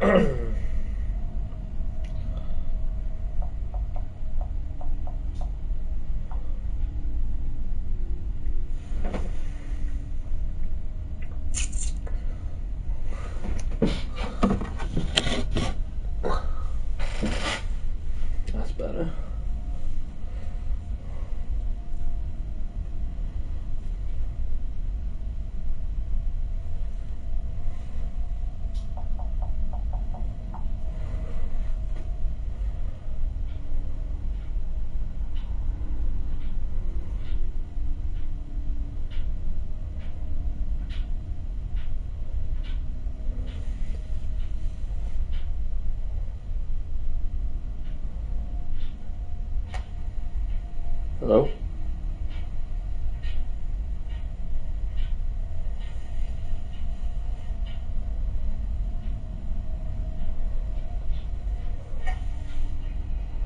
That's better. Hello?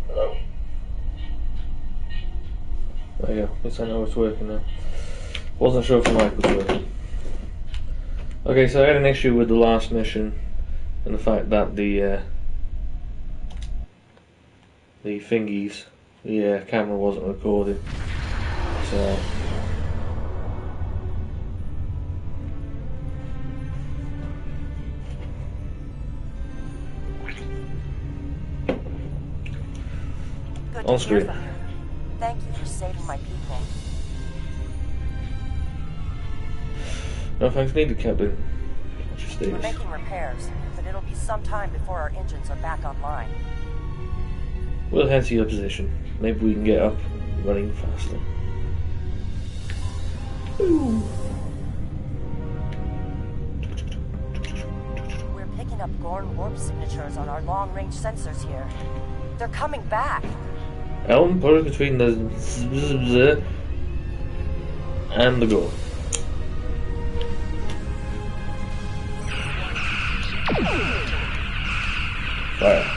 Hello? There you go. At least I know it's working now. Wasn't sure if the mic was working. Okay, so I had an issue with the last mission and the fact that the thingies, the camera wasn't recording. So Good on to hear screen. from you. Thank you for saving my people. No thanks needed, Captain. What's your We're status? making repairs, but it'll be some time before our engines are back online. We'll head to your position. Maybe we can get up and running faster. We're picking up Gorn warp signatures on our long-range sensors here. They're coming back. Elm, put it between the z and the goal. Fire.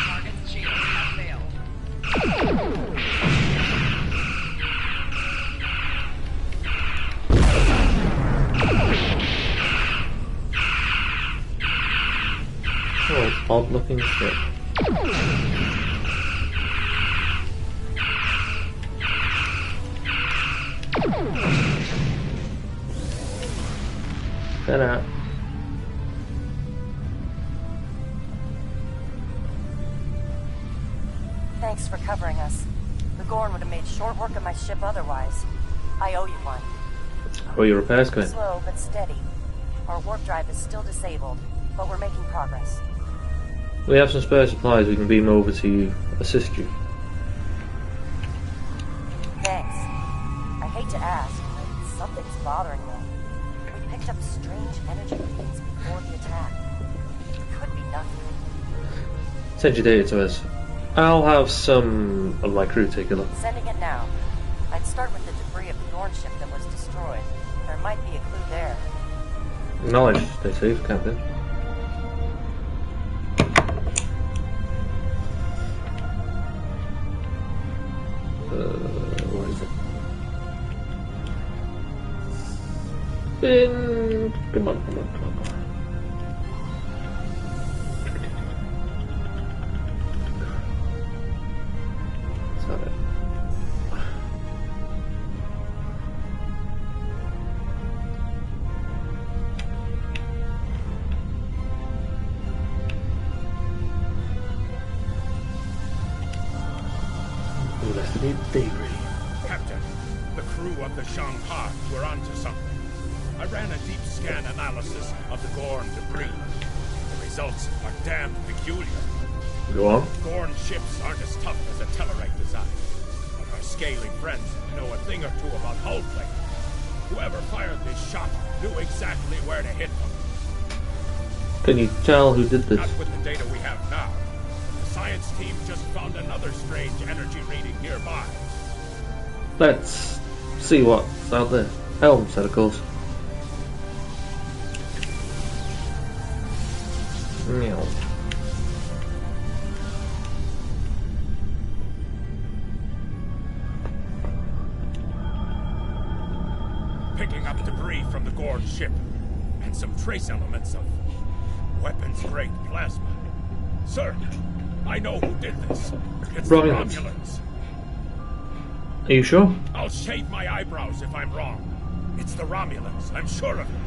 Target's shields have failed. Oh, odd looking shit. Get out. Thanks for covering us. The Gorn would have made short work of my ship otherwise. I owe you one. How are your repairs going? Slow but steady. Our warp drive is still disabled, but we're making progress. We have some spare supplies we can beam over to you, assist you. Thanks. I hate to ask, but something's bothering me. We picked up strange energy readings before the attack. It could be nothing. Send your data to us. I'll have some of my crew take a look. Sending it now. I'd start with the debris of the Gorn ship that was destroyed. There might be a clue there. Acknowledge. Stay safe, Captain. What is it? Come on, come on, come on, come on. Is that it? Investigate debris. Captain, the crew of the Shanghai were onto something. I ran a deep scan analysis of the Gorn debris. The results are damn peculiar. Go on. Gorn ships aren't as tough as a Tellarite design. But our scaly friends know a thing or two about hull plate. Whoever fired this shot knew exactly where to hit them. Can you tell who did this? Not with the data we have now. The science team just found another strange energy reading nearby. Let's see what's out there. Helm set, of course. Meow. Picking up debris from the Gorn ship, and some trace elements of weapons-grade plasma. Sir, I know who did this. It's Romulans. the Romulans. Are you sure? I'll shave my eyebrows if I'm wrong. It's the Romulans, I'm sure of it.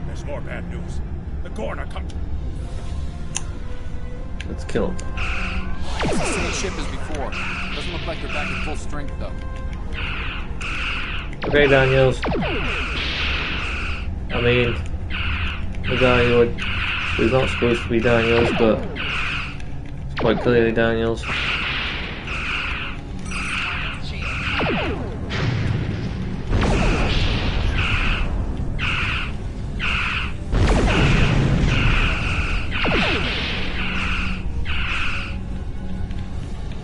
There's more bad news. The Gorn are coming. Let's kill him. It's the same ship as before. Doesn't look like they're back at full strength, though. Okay, Daniels. I mean, the guy who's not supposed to be Daniels, but it's quite clearly Daniels.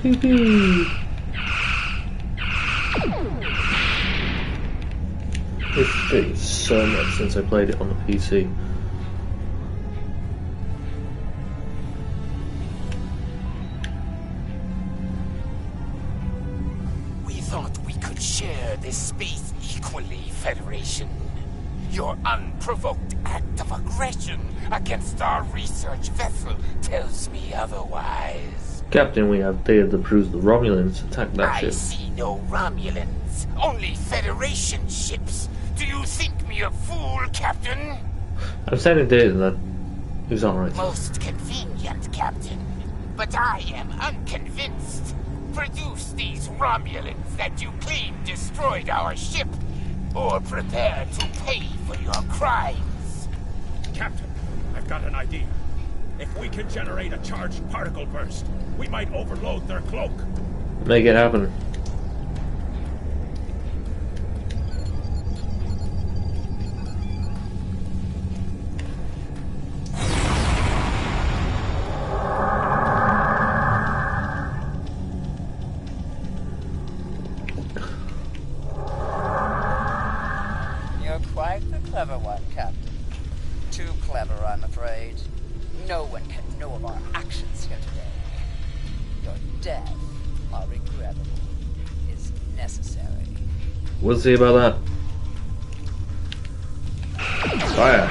Pew pew. It's changed so much since I played it on the PC. We thought we could share this space equally, Federation. Your unprovoked act of aggression against our research vessel tells me otherwise. Captain, we have data to prove the Romulans attacked that I ship. see no Romulans, only Federation ships. Do you think me a fool, Captain? I'm sending data that is alright. Most convenient, Captain. But I am unconvinced. Produce these Romulans that you claim destroyed our ship, or prepare to pay for your crimes. Captain, I've got an idea. If we can generate a charged particle burst, we might overload their cloak. Make it happen. You're quite the clever one, Captain. Too clever, I'm afraid. No one can know of our actions here today. Your death, while regrettable, is necessary. We'll see about that. Fire.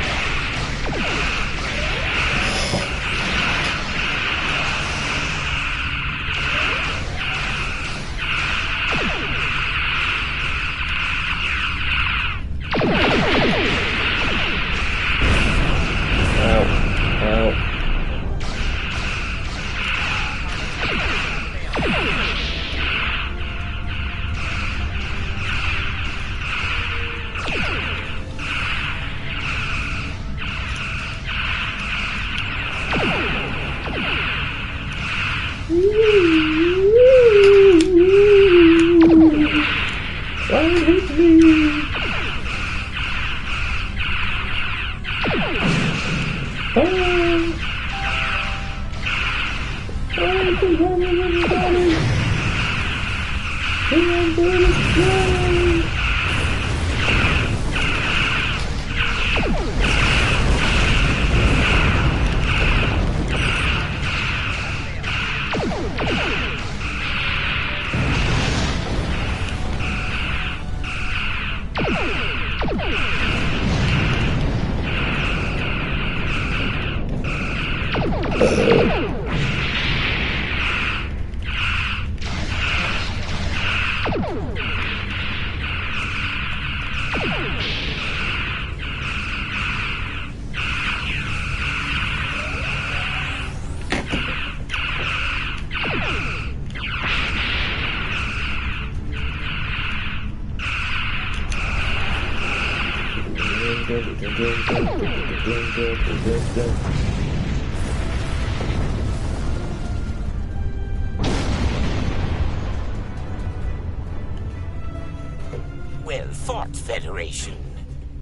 Well fought, Federation.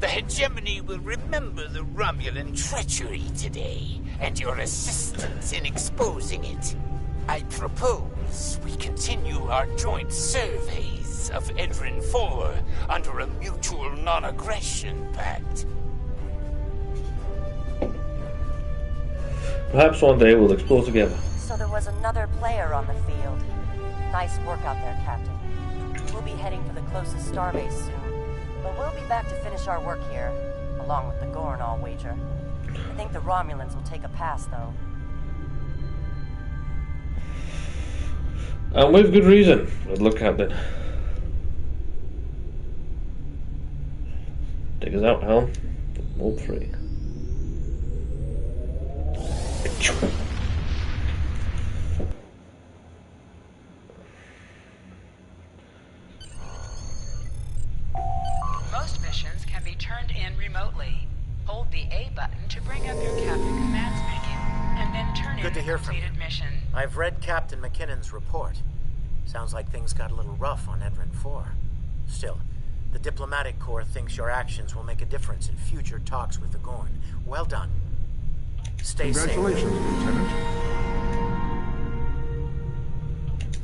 The hegemony will remember the Romulan treachery today, and your assistance in exposing it. I propose we continue our joint surveys of Edrin 4 under a mutual non-aggression pact. Perhaps one day we'll explore together. So there was another player on the field. Nice work out there, Captain. We'll be heading for the closest starbase soon, but we'll be back to finish our work here, along with the Gorn, I'll wager. I think the Romulans will take a pass, though. And with good reason. Good luck, Captain. Take us out, Helm. Warp 3. Most missions can be turned in remotely. Hold the A button to bring up your Captain Commands menu, and then turn in Good to the hear from you. completed mission. I've read Captain McKinnon's report. Sounds like things got a little rough on Edrin 4. Still, the diplomatic corps thinks your actions will make a difference in future talks with the Gorn. Well done. Stay safe. Congratulations, Lieutenant.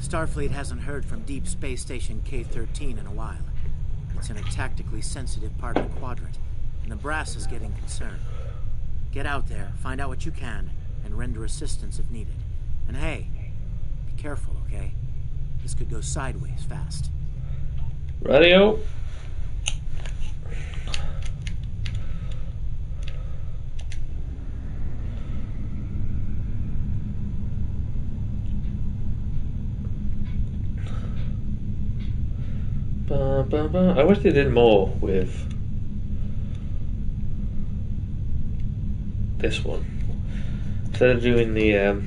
Starfleet hasn't heard from Deep Space Station K-13 in a while. It's in a tactically sensitive part of the quadrant, and the brass is getting concerned. Get out there, find out what you can, and render assistance if needed. And hey, be careful, okay? This could go sideways fast. Radio. I wish they did more with this one. Instead of doing the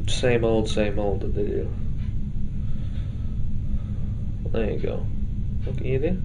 same old that they do. There you go. What can you do?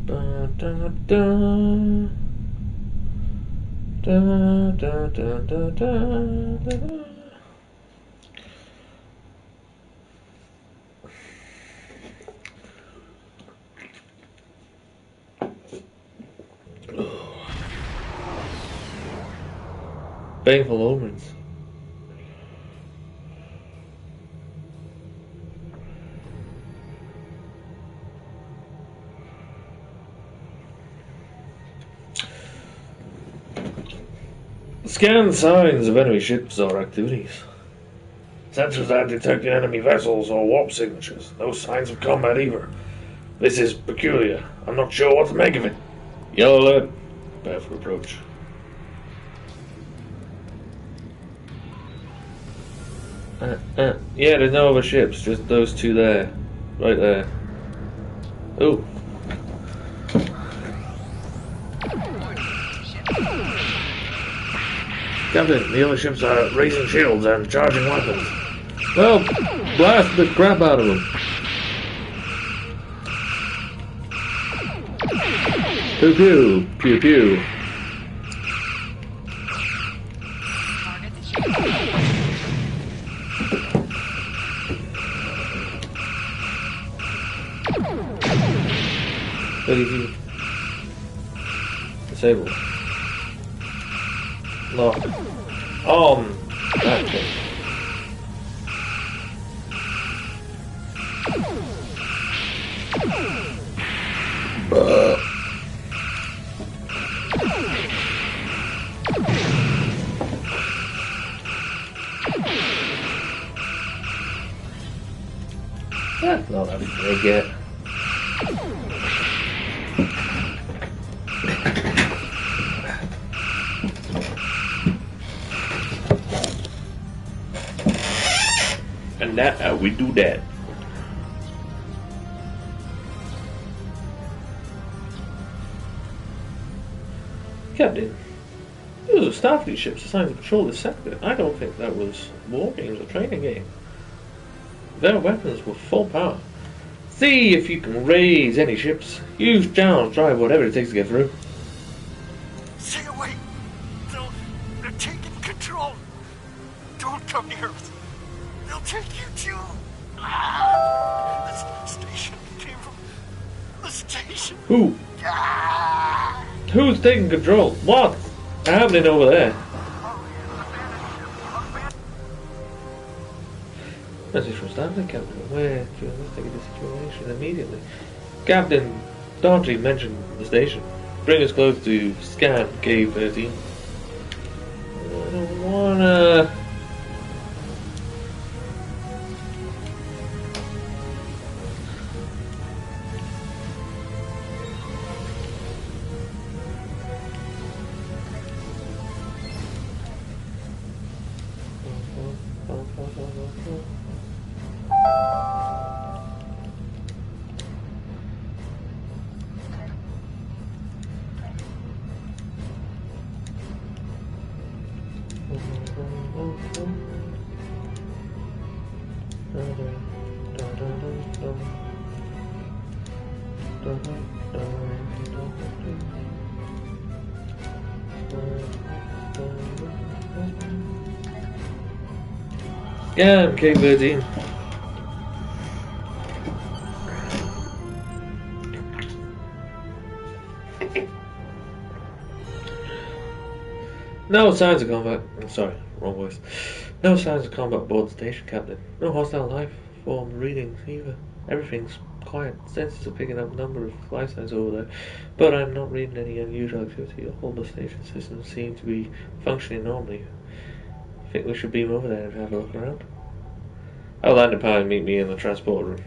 Da, da, da. Da, da, da, da, da, da. Painful omens. Scan signs of enemy ships or activities. Sensors aren't detecting enemy vessels or warp signatures. No signs of combat either. This is peculiar. I'm not sure what to make of it. Yellow alert. Prepare for approach. Yeah, there's no other ships, just those two there. Right there. Ooh. Captain, the other ships are raising shields and charging weapons. Well, blast the crap out of them. Pew pew, pew pew. Easy. Disable. Lock. On. That thing. That's not everything I get. And that's how we do that. Captain, Those are Starfleet ships assigned to patrol this sector. I don't think that was war games or training game. Their weapons were full power. See if you can raise any ships. Use channels, drive whatever it takes to get through. Stay away! They're taking control! Don't come near us! They'll take you too! Ah, this station came from the station. Who? Ah. Who's taking control? What's happening over there? Message from Startrek, Captain. Where to investigate the situation immediately? Captain Dodgy mentioned the station. Bring us close to scan K-13. I don't wanna... Scan K-13. No signs of combat. I'm sorry, wrong voice. No signs of combat aboard the station, Captain. No hostile life form readings either. Everything's quiet. Sensors are picking up a number of life signs over there, but I'm not reading any unusual activity. All the station systems seem to be functioning normally. I think we should beam over there and have a look around. I'll land upon and meet me in the transport room.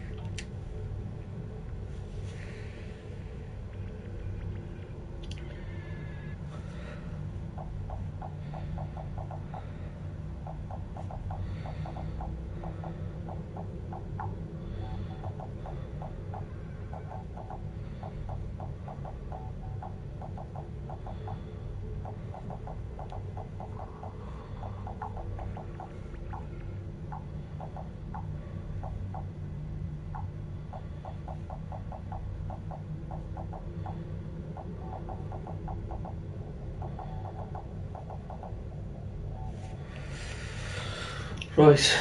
Right,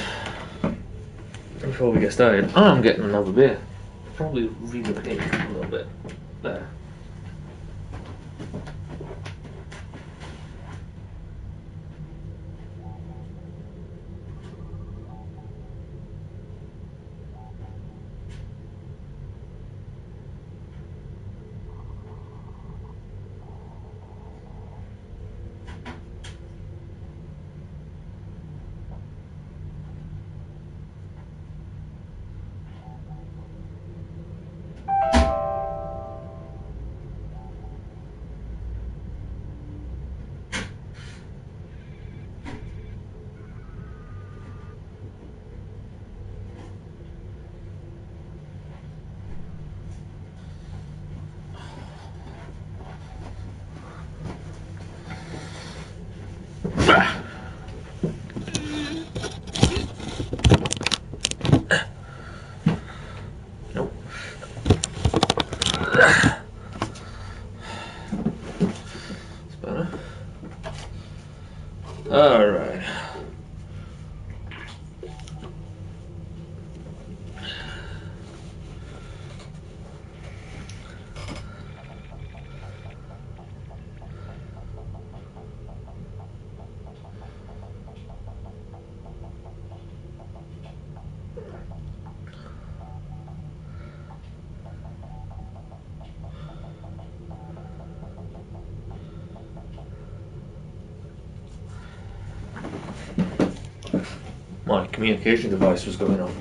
before we get started, I'm getting another beer. Probably read the page a little bit. There. Nope. It's better. Alright. My communication device was going on.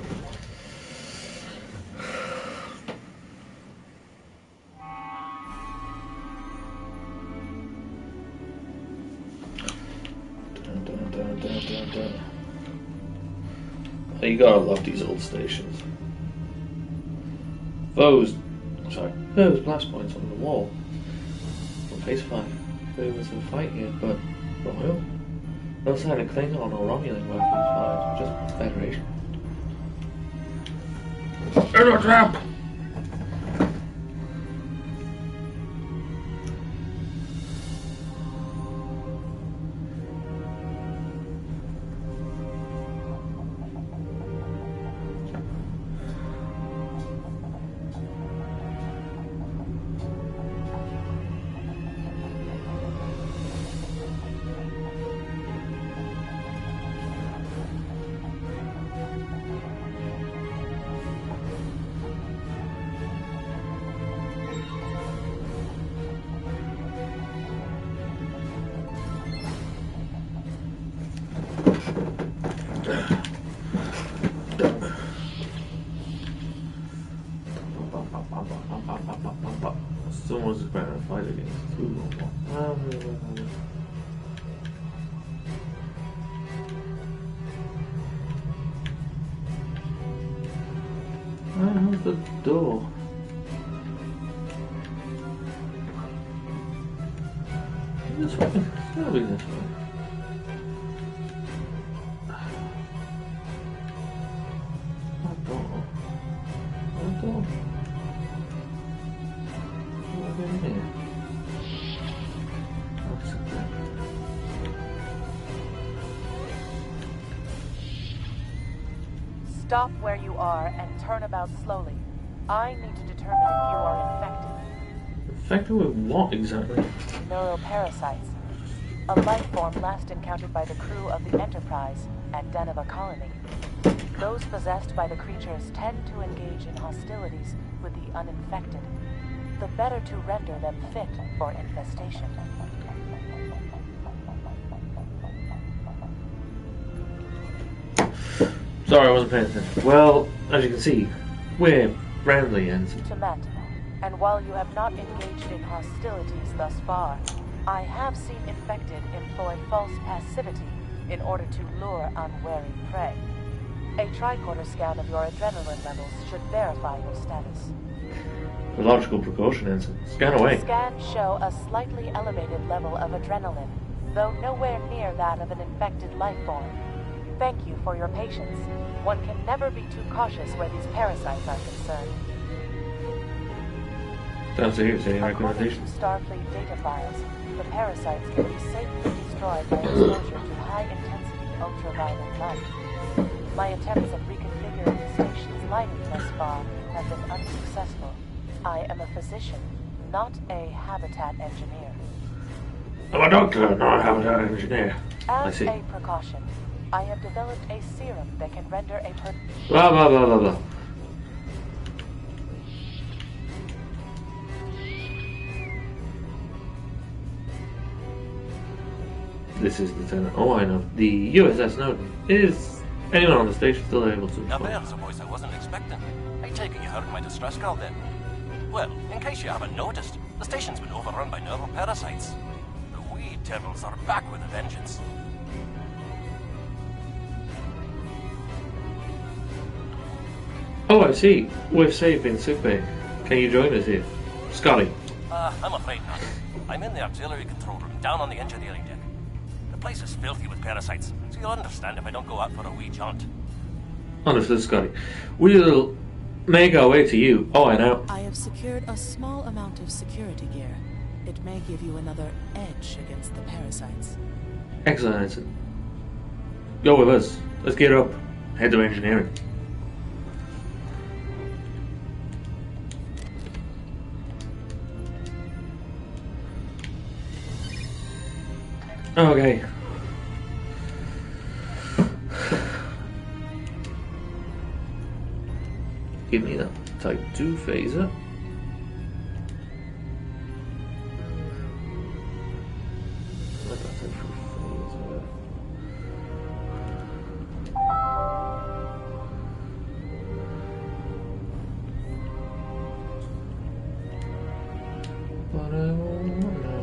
Dun, dun, dun, dun, dun, dun. You gotta love these old stations. Those blast points on the wall from Phase 5. There was a fight here, but Royal? No sign of Klingon or Romulan weapons fired, just Federation. Air trap! Someone's preparing to fight against two or more. How's the door? This way. It's gotta be this way. That door. That door. What in here? What's up there? Stop where you are and turn about slowly. I need to determine if you are infected. Infected with what exactly? Neuroparasites. A life form last encountered by the crew of the Enterprise at Deneva Colony. Those possessed by the creatures tend to engage in hostilities with the uninfected. The better to render them fit for infestation. Sorry, I wasn't paying attention. Well, as you can see, we're friendly and... Temet, and while you have not engaged in hostilities thus far, I have seen infected employ false passivity in order to lure unwary prey. A tricorder scan of your adrenaline levels should verify your status. A logical precaution, Ensign. Scan away. Scans show a slightly elevated level of adrenaline, though nowhere near that of an infected life form. Thank you for your patience. One can never be too cautious where these parasites are concerned. Sounds like you're According to recommendations. Starfleet data files, the parasites can be safely destroyed by exposure to high-intensity ultraviolet light. My attempts at reconfiguring the station's lighting thus far have been unsuccessful. I am a physician, not a habitat engineer. I'm a doctor, not a habitat engineer. I As see. a precaution, I have developed a serum that can render a Blah, blah, blah, blah, blah. This is Lieutenant Onine of the USS Snowden. Is anyone on the station still able to Now respond? there's a voice I wasn't expecting. I take it you heard my distress call then. Well, in case you haven't noticed, the station's been overrun by neuroparasites. The wee turtles are back with a vengeance. Oh, I see. We're safe in sickbay. Can you join us here? Scotty. I'm afraid not. I'm in the artillery control room, down on the engineering deck. The place is filthy with parasites, so you'll understand if I don't go out for a wee jaunt. Understood, Scotty. We'll make our way to you. Oh, I know. I have secured a small amount of security gear. It may give you another edge against the parasites. Excellent, Ensign. Go with us. Let's get up. Head to engineering. Okay. Give me that Type 2 phaser. What about Type 2 phaser? But I won't know.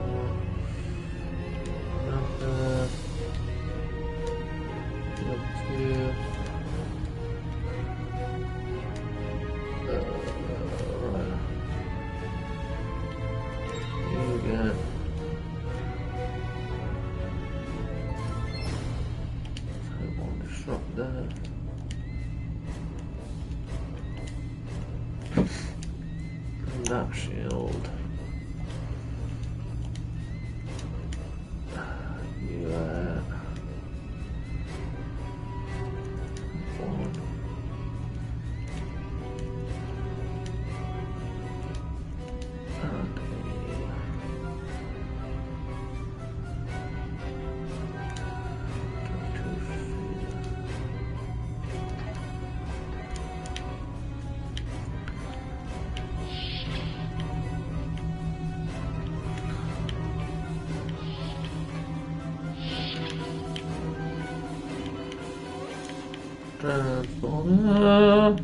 Transporter.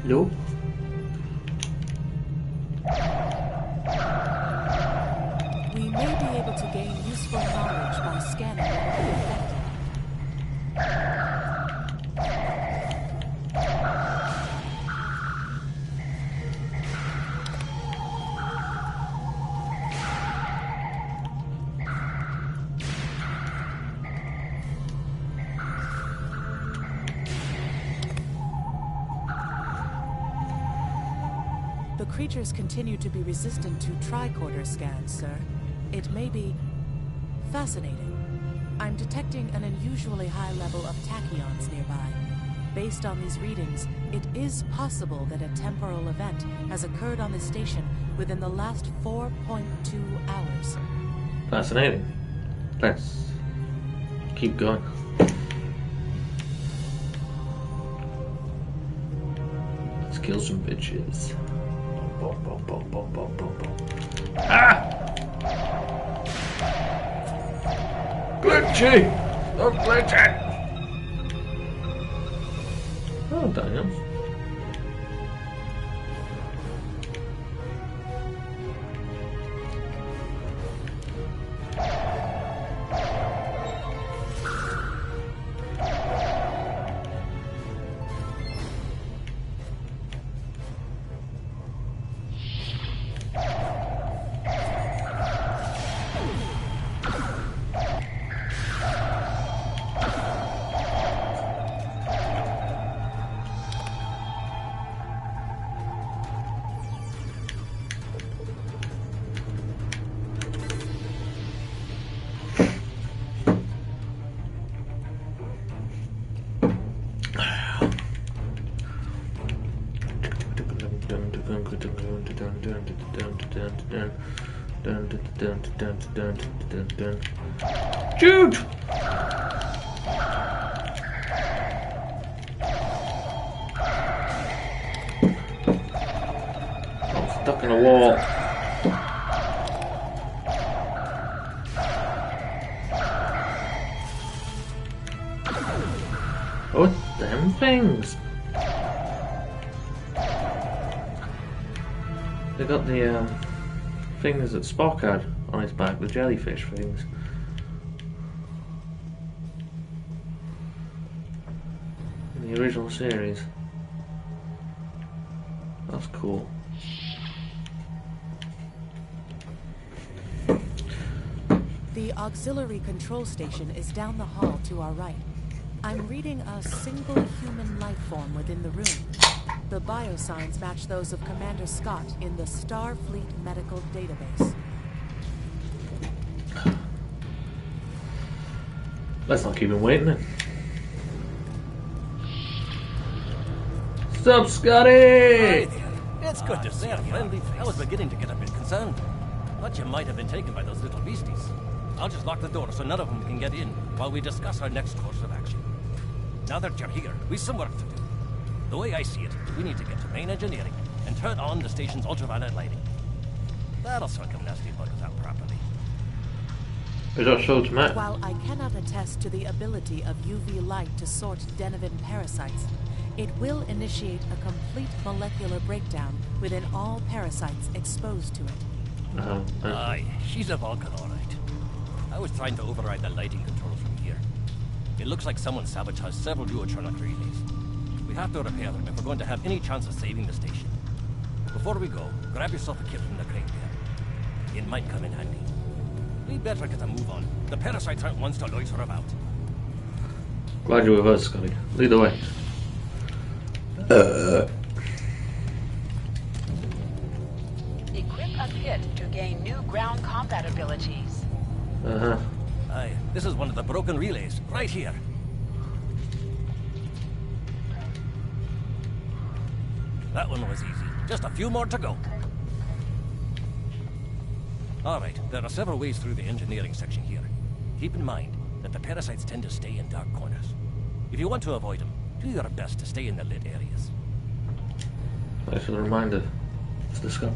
Nope. We may be able to gain useful knowledge by scanning what will be affected. The creatures continue to be resistant to tricorder scans, sir. It may be fascinating. I'm detecting an unusually high level of tachyons nearby. Based on these readings, it is possible that a temporal event has occurred on the station within the last 4.2 hours. Fascinating. Let's keep going. Let's kill some bitches. Boom, boom, boom, boom, boom, boom, boom. Ah! Glitchy! Don't glitch it! Oh, damn. Shoot! I'm stuck in a wall. Oh, them things! They got the things that Spock had on his back, the jellyfish things. In the original series. That's cool. The auxiliary control station is down the hall to our right. I'm reading a single human life form within the room. The biosigns match those of Commander Scott in the Starfleet Medical Database. Let's not keep him waiting then. Sup, Scotty? Hi there. It's good to see a friendly face. I was beginning to get a bit concerned. Thought you might have been taken by those little beasties. I'll just lock the door so none of them can get in while we discuss our next course of action. Now that you're here, we've some work to do. The way I see it, we need to get to main engineering and turn on the station's ultraviolet lighting. That'll suck them nasty buggers out properly. Is that so, Matt? While I cannot attest to the ability of UV light to sort Denivan parasites, it will initiate a complete molecular breakdown within all parasites exposed to it. Aye, she's a Vulcan, all right. I was trying to override the lighting controls from here. It looks like someone sabotaged several duotronic relays. We have to repair them if we're going to have any chance of saving the station. Before we go, grab yourself a kit from the crate there. It might come in handy. We better get a move on. The parasites aren't ones to loiter about. Glad you're with us, Scotty. Lead the way. Equip a kit to gain new ground combat abilities. Aye, this is one of the broken relays, right here. That one was easy. Just a few more to go. Alright, there are several ways through the engineering section here. Keep in mind that the parasites tend to stay in dark corners. If you want to avoid them, do your best to stay in the lit areas. Thanks for the reminder. Let's discuss.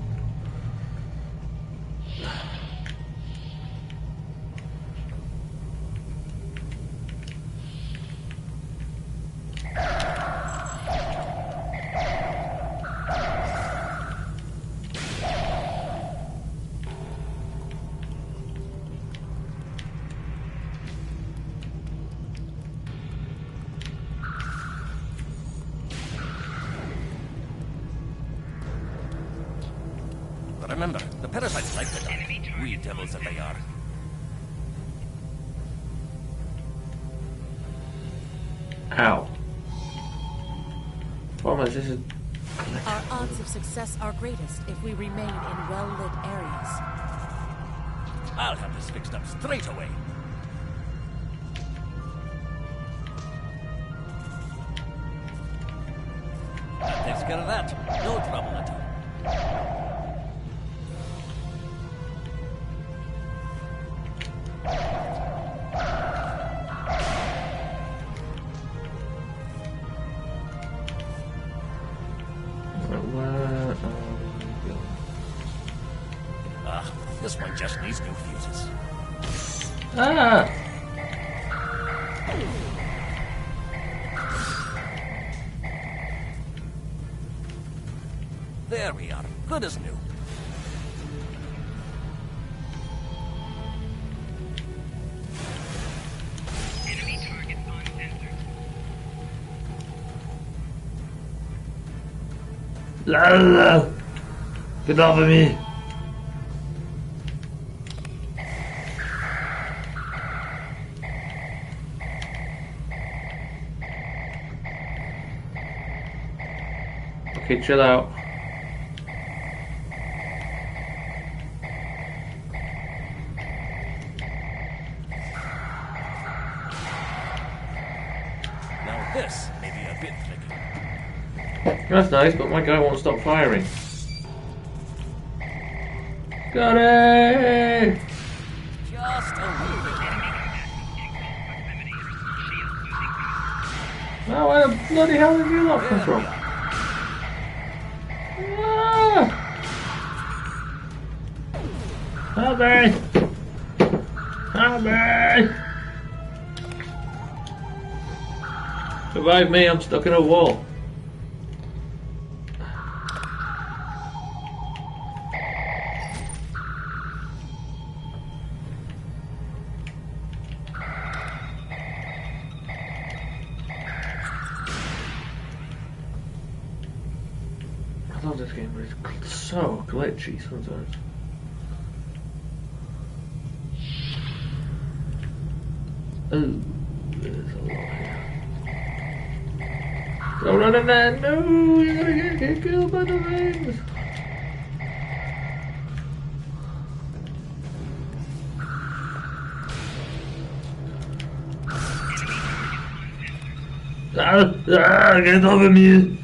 Remember, the parasites like the dark. Wee devils that they are. Ow. Almost, this is... Our odds of success are greatest if we remain in well-lit areas. I'll have this fixed up straight away. That takes care of that. No trouble at all. This one just needs new fuses. Ah! There we are. Good as new. Enemy target on sensor. La la! Get off of me! Okay, chill out. Now this may be a bit tricky. That's nice, but my guy won't stop firing. Got it! Just a little bit. Now where the bloody hell did you lot come from? Help me! Help me! Revive me, I'm stuck in a wall. I love this game, but it's so glitchy sometimes. Oh, there's a lot here. Don't run in there! No! You're gonna get killed by the things! Get off of me!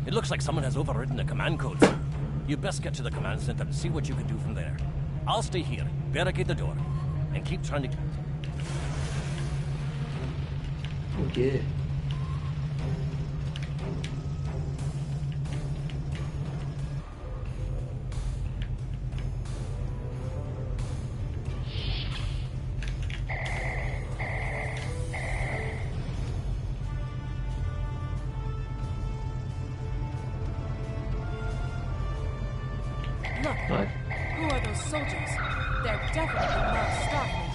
It looks like someone has overridden the command codes. You best get to the command center and see what you can do from there. I'll stay here, barricade the door, and keep trying to... Okay. Look, Nice. who are those soldiers? They're definitely not Starfleet.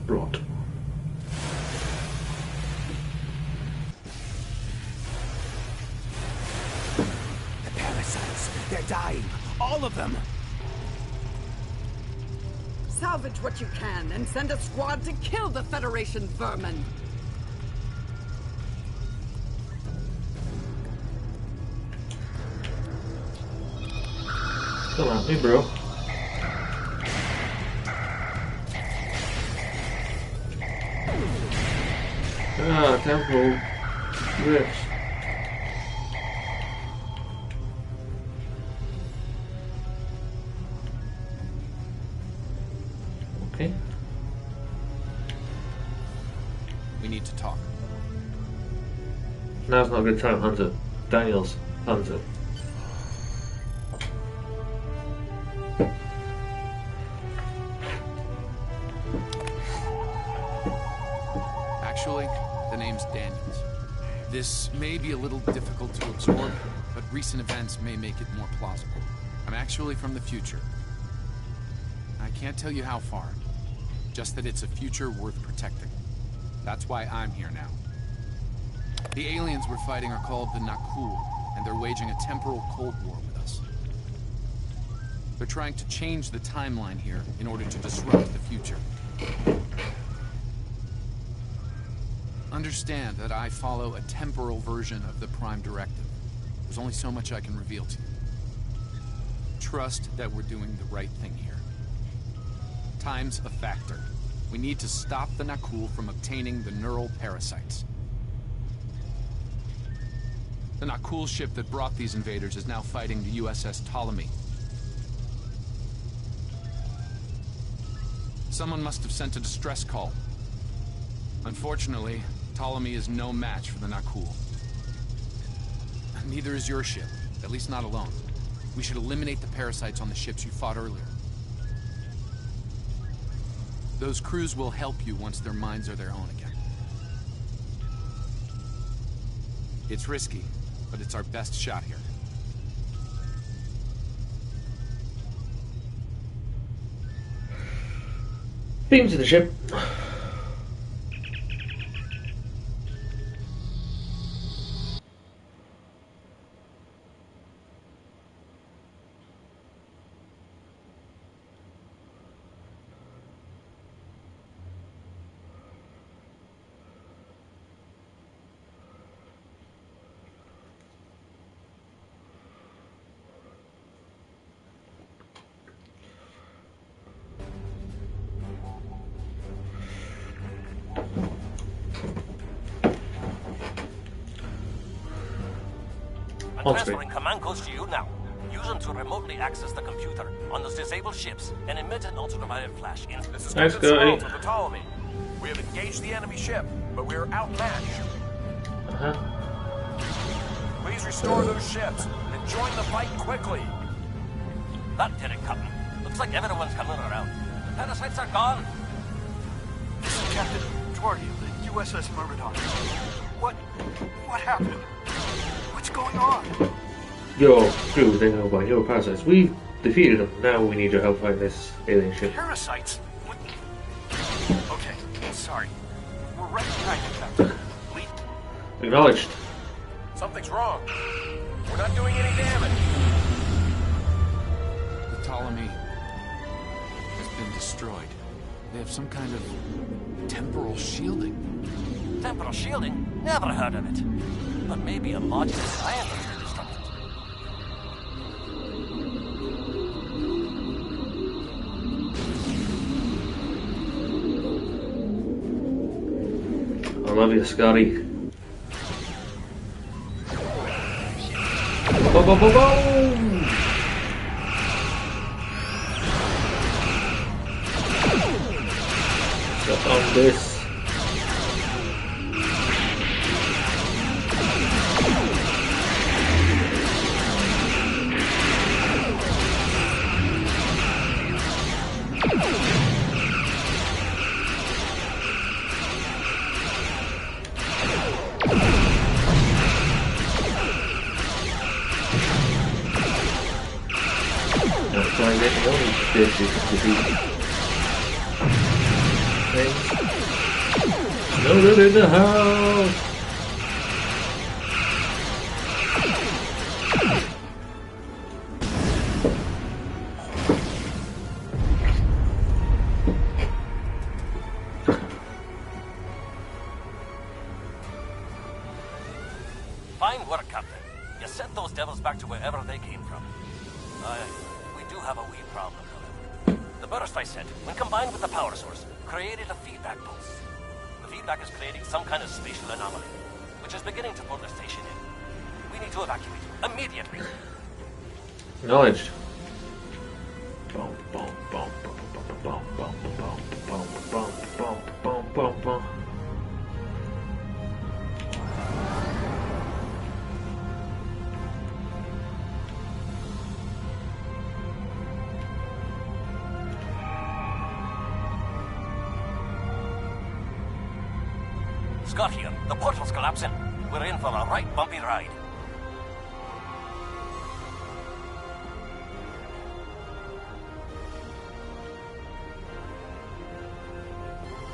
Rot. The parasites, they're dying. All of them. Salvage what you can and send a squad to kill the Federation vermin. Come at me, bro. Ah, temple. Rifts. Okay. We need to talk. Now's not a good time, Hunter. Daniels, Hunter. Actually, the name's Daniels. This may be a little difficult to absorb, but recent events may make it more plausible. I'm actually from the future. I can't tell you how far, just that it's a future worth protecting. That's why I'm here now. The aliens we're fighting are called the Nakul, and they're waging a temporal Cold War with us. They're trying to change the timeline here in order to disrupt the future. Understand that I follow a temporal version of the Prime Directive. There's only so much I can reveal to you. Trust that we're doing the right thing here. Time's a factor. We need to stop the Nakul from obtaining the neural parasites. The Nakul ship that brought these invaders is now fighting the USS Ptolemy. Someone must have sent a distress call. Unfortunately, Ptolemy is no match for the Nakul. Neither is your ship, at least not alone. We should eliminate the parasites on the ships you fought earlier. Those crews will help you once their minds are their own again. It's risky, but it's our best shot here. Beam to the ship. I'm transferring command codes to you now. Use them to remotely access the computer on those disabled ships and emit an ultraviolet flash in... This is Nice Captain going. Swirl to the Ptolemy. We have engaged the enemy ship, but we are outmatched. Please restore those ships and join the fight quickly. That did it, Captain. Looks like everyone's coming around. The parasites are gone. This is Captain Twardy of the USS Myrmidon. What happened? What's going on? Yo, crew, they know about your parasites. We've defeated them. Now we need your help find this alien ship. Parasites? What? Okay, sorry. We're right behind you, Captain. Lead. Acknowledged. Something's wrong. We're not doing any damage. The Ptolemy has been destroyed. They have some kind of temporal shielding. Temporal shielding? Never heard of it. But maybe a modular scientist can disrupt it. I love you, Scotty. Boom, boom, boom, boom! Step on this. Try and get the only bitch you can defeat. things. Loaded in the house. Fine work, Captain. You sent those devils back to wherever they came from. We do have a wee problem, however. The burst I sent, when combined with the power source, created a feedback pulse. The feedback is creating some kind of spatial anomaly, which is beginning to pull the station in. We need to evacuate immediately. Acknowledged. Scott here. The portal's collapsing. We're in for a right bumpy ride.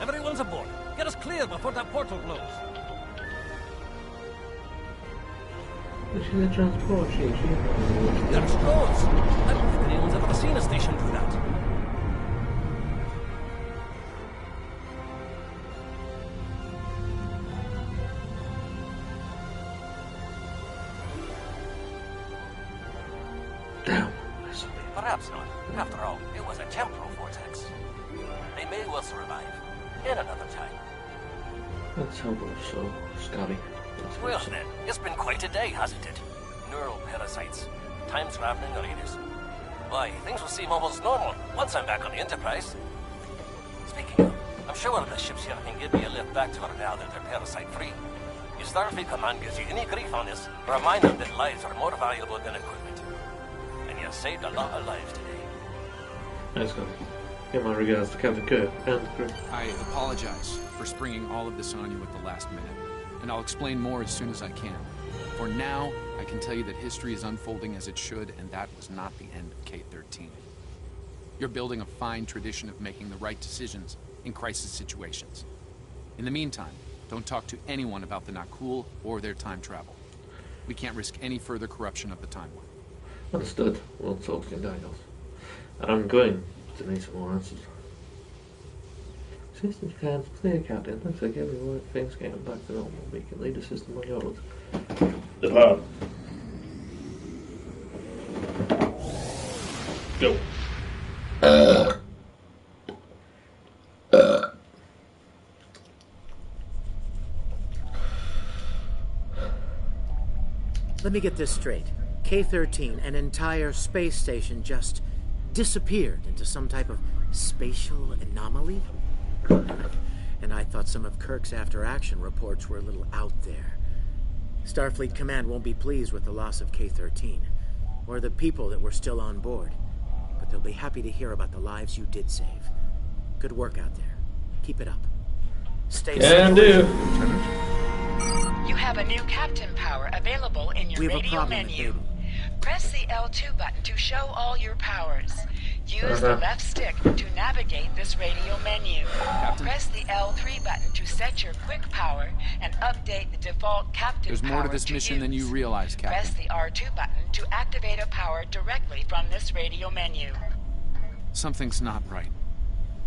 Everyone's aboard. Get us clear before that portal blows. She's a transport, she's They're drones! I don't think anyone's ever seen a station do that. Damn. Perhaps not. After all, it was a temporal vortex. They may well survive. In another time. Let's hope so, Scotty. Well then, it's been quite a day, hasn't it? Neural parasites, time-traveling Uranus. Why, things will seem almost normal once I'm back on the Enterprise. Speaking of, I'm sure the ships here can give me a lift back to her now that they're parasite-free. If Starfleet Command gives you any grief on this, remind them that lives are more valuable than equipment. And you saved a lot of lives today. Thanks, Scotty. Give my regards to Captain Kirk and the crew. I apologize for springing all of this on you at the last minute, and I'll explain more as soon as I can. For now, I can tell you that history is unfolding as it should, and that was not the end of K-13. You're building a fine tradition of making the right decisions in crisis situations. In the meantime, don't talk to anyone about the Nakul or their time travel. We can't risk any further corruption of the timeline. Understood. We'll talk to Daniels. And I'm going to need some more answers. Systems cards clear, Captain. Looks like everything's getting back to normal. We can lead the system on yours. Depart. Go. Let me get this straight. K-13, an entire space station, just disappeared into some type of spatial anomaly? And I thought some of Kirk's after-action reports were a little out there. Starfleet Command won't be pleased with the loss of K-13, or the people that were still on board. But they'll be happy to hear about the lives you did save. Good work out there. Keep it up. Stay safe. Can do. You have a new captain power available in your radio menu. Press the L2 button to show all your powers. Use the left stick to navigate this radio menu. Press the L3 button to set your quick power and update the default captain There's more power to this mission than you realize, Captain. Press the R2 button to activate a power directly from this radio menu. Something's not right.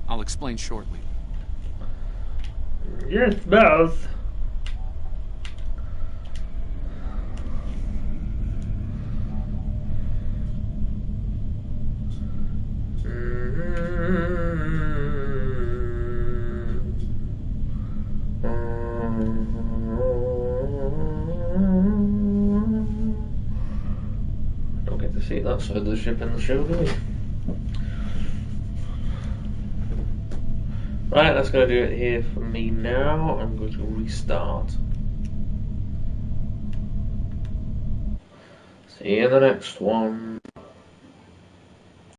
I'll explain shortly. Yes, both. Don't get to see that side of the ship in the show, do we? Right, that's going to do it here for me now. I'm going to restart. See you in the next one.